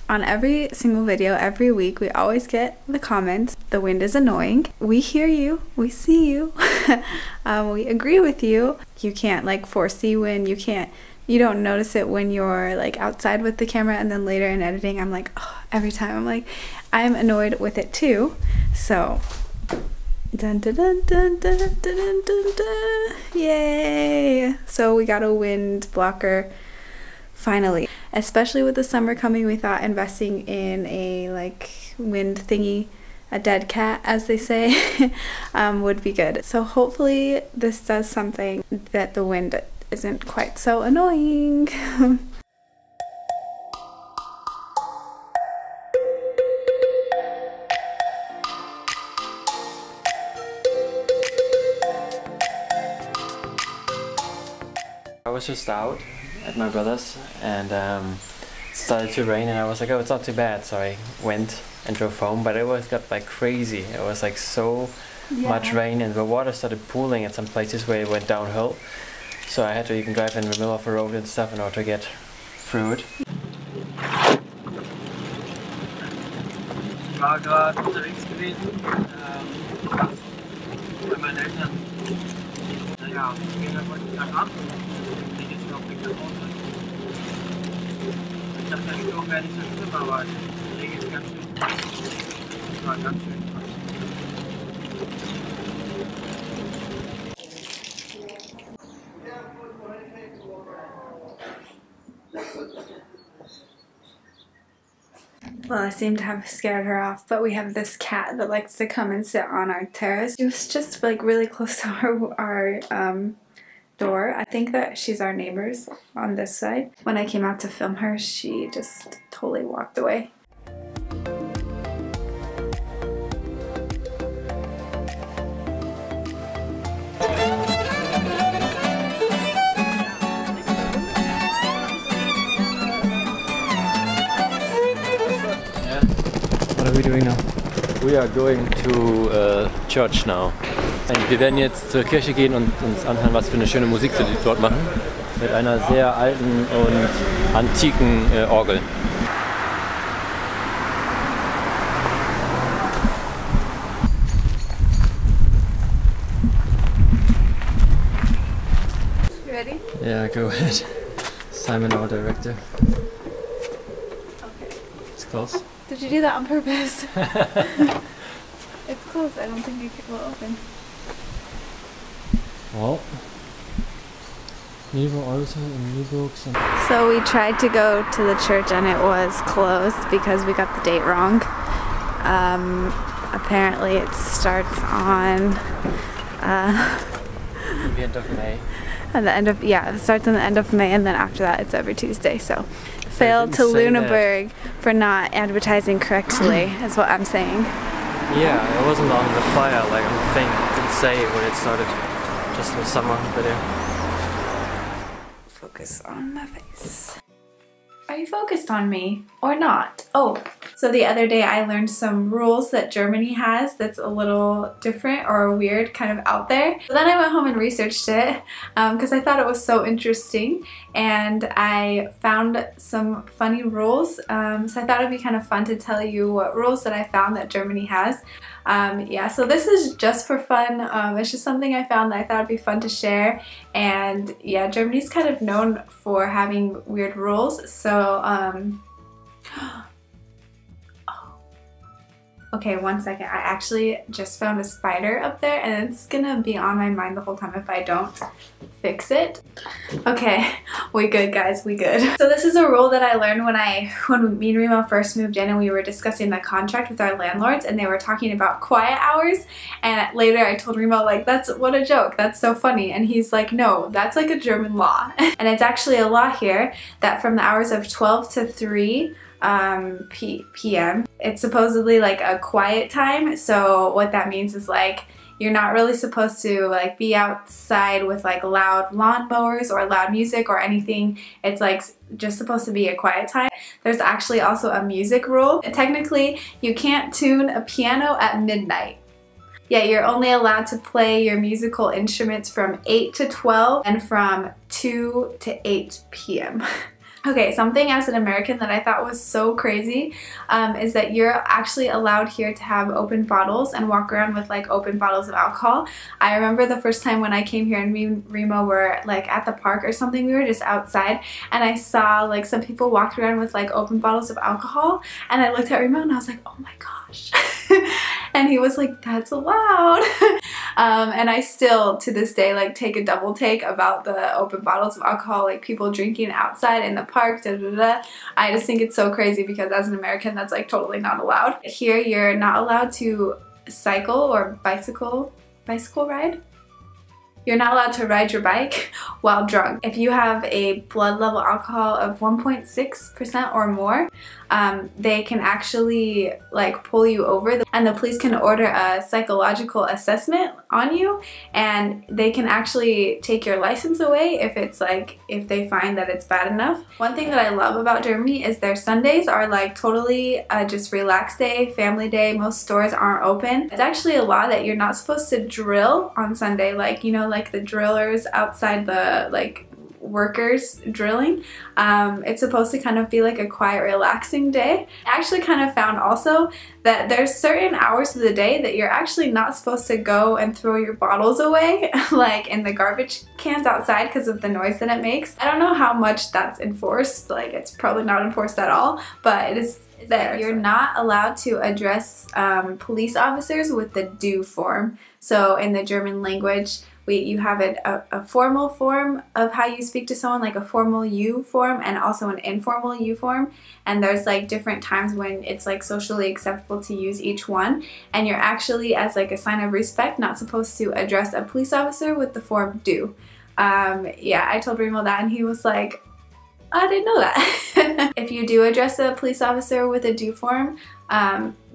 On every single video, every week, we always get the comments, the wind is annoying. We hear you, we see you, we agree with you. You can't like foresee wind, you don't notice it when you're like outside with the camera, and then later in editing, I'm like, oh, every time I'm like, I'm annoyed with it too. So, dun dun dun dun dun dun dun dun dun, yay! So we got a wind blocker. Finally, especially with the summer coming, we thought investing in a like wind thingy, a dead cat as they say, would be good. So hopefully this does something that the wind isn't quite so annoying. I was just out at my brother's and it started to rain, and I was like, oh, it's not too bad, so I went and drove home, but it got like crazy. It was like so much rain, and the water started pooling at some places where it went downhill, so I had to even drive in the middle of the road and stuff in order to get through it. Ich war gerade unterwegs gewesen bei meinen Eltern. Naja, später wollte ich nach Hause. Ich dachte eigentlich auch, wäre nicht so schlimm, aber der Regen ist ganz schön. Das war ganz schön. Well, I seem to have scared her off, but we have this cat that likes to come and sit on our terrace. She was just like really close to our door. I think that she's our neighbors on this side. When I came out to film her, she just totally walked away. What are we doing now? We are going to church now. Und wir werden jetzt zur Kirche gehen und uns anhören, was für eine schöne Musik sie dort machen. Mit einer sehr alten und antiken Orgel. You ready? Yeah, go ahead. Simon, our director. Okay. It's close. Did you do that on purpose? It's closed. I don't think it will open. Well, new altar and new books. So we tried to go to the church and it was closed because we got the date wrong. Apparently it starts on the end of May. At the end of, yeah, it starts on the end of May, and then after that it's every Tuesday. So failed to Luneburg for not advertising correctly is what I'm saying. Yeah, it wasn't on the flyer, like on the thing. It didn't say when it started. Just in the summer video. Focus on my face. Are you focused on me or not? Oh, so the other day I learned some rules that Germany has that's a little different or weird, kind of out there. So then I went home and researched it because I thought it was so interesting, and I found some funny rules. So I thought it'd be kind of fun to tell you what rules that I found that Germany has. Yeah, so this is just for fun. It's just something I found that I thought would be fun to share. And yeah, Germany's kind of known for having weird rules. So, okay, 1 second. I actually just found a spider up there, and it's gonna be on my mind the whole time if I don't fix it. Okay, we good, guys, we good. So this is a rule that I learned when me and Remo first moved in, and we were discussing the contract with our landlords, and they were talking about quiet hours. And later I told Remo, like, what a joke, that's so funny. And he's like, no, that's like a German law. And it's actually a law here that from the hours of 12 to 3 p.m. it's supposedly like a quiet time. So what that means is like you're not really supposed to like be outside with like loud lawnmowers or loud music or anything. It's like just supposed to be a quiet time. There's actually also a music rule. Technically, you can't tune a piano at midnight. Yet you're only allowed to play your musical instruments from 8 to 12 and from 2 to 8 p.m. Okay, something as an American that I thought was so crazy is that you're actually allowed here to have open bottles and walk around with like open bottles of alcohol. I remember the first time when I came here and me and Remo were like at the park or something, we were just outside and I saw like some people walk around with like open bottles of alcohol, and I looked at Remo and I was like, oh my gosh. And he was like, that's allowed. And I still to this day like take a double take about the open bottles of alcohol, like people drinking outside in the park, da, da, da. I just think it's so crazy because as an American that's like totally not allowed. Here you're not allowed to cycle or bicycle ride. You're not allowed to ride your bike while drunk. If you have a blood level alcohol of 1.6% or more, they can actually like pull you over, and the police can order a psychological assessment on you, and they can actually take your license away if it's like, if they find that it's bad enough. One thing that I love about Germany is their Sundays are like totally just relax day, family day. Most stores aren't open. It's actually a law that you're not supposed to drill on Sunday, like, you know, like the drillers outside the like workers drilling. It's supposed to kind of be like a quiet, relaxing day. I actually kind of found also that there's certain hours of the day that you're actually not supposed to go and throw your bottles away like in the garbage cans outside because of the noise that it makes. I don't know how much that's enforced, like it's probably not enforced at all, but it is that you're not allowed to address police officers with the du form. So in the German language, you have a formal form of how you speak to someone, like a formal you form, and also an informal you form. And there's like different times when it's like socially acceptable to use each one. And you're actually, as like a sign of respect, not supposed to address a police officer with the form du. Yeah, I told Remo that and he was like, I didn't know that. If you do address a police officer with a du form,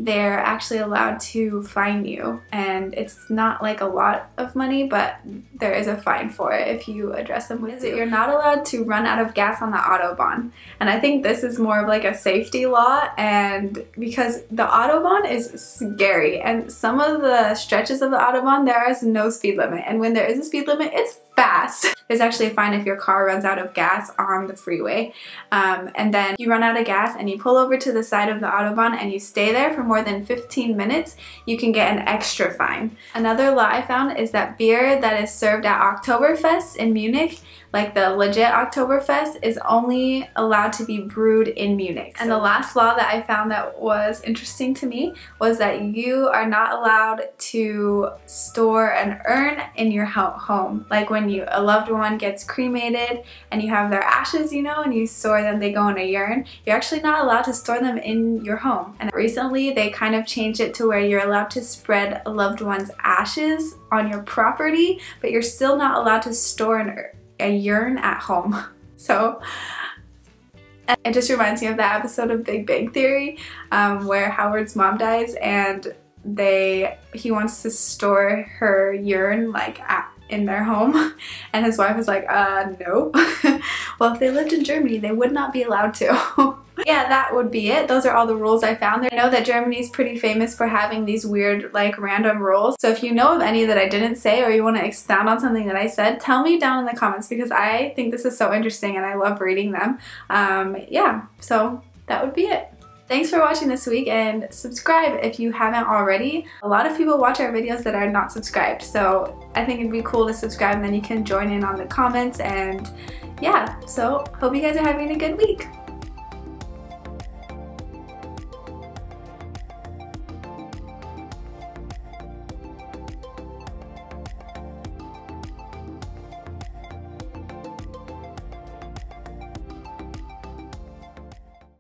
they're actually allowed to fine you, and it's not like a lot of money, but there is a fine for it if you address them with it. You're not allowed to run out of gas on the autobahn, and I think this is more of like a safety law, and because the autobahn is scary, and some of the stretches of the autobahn there is no speed limit, and when there is a speed limit it's fast. There's actually a fine if your car runs out of gas on the freeway, and then you run out of gas and you pull over to the side of the autobahn and you stay there for more than 15 minutes, you can get an extra fine. Another law I found is that beer that is served at Oktoberfest in Munich, like the legit Oktoberfest, is only allowed to be brewed in Munich. And the last law that I found that was interesting to me was that you are not allowed to store an urn in your home. Like when a loved one gets cremated and you have their ashes, you know, and you store them, they go in a urn, you're actually not allowed to store them in your home. And recently they kind of changed it to where you're allowed to spread a loved one's ashes on your property, but you're still not allowed to store a urn at home. So it just reminds me of that episode of Big Bang Theory where Howard's mom dies and he wants to store her urn like in their home, and his wife is like, no. Well, if they lived in Germany, they would not be allowed to. Yeah, that would be it. Those are all the rules I found. I know that Germany is pretty famous for having these weird, like, random rules. So if you know of any that I didn't say, or you want to expound on something that I said, tell me down in the comments, because I think this is so interesting and I love reading them. Yeah, so that would be it. Thanks for watching this week, and subscribe if you haven't already. A lot of people watch our videos that are not subscribed, so I think it'd be cool to subscribe, and then you can join in on the comments. And yeah, so hope you guys are having a good week.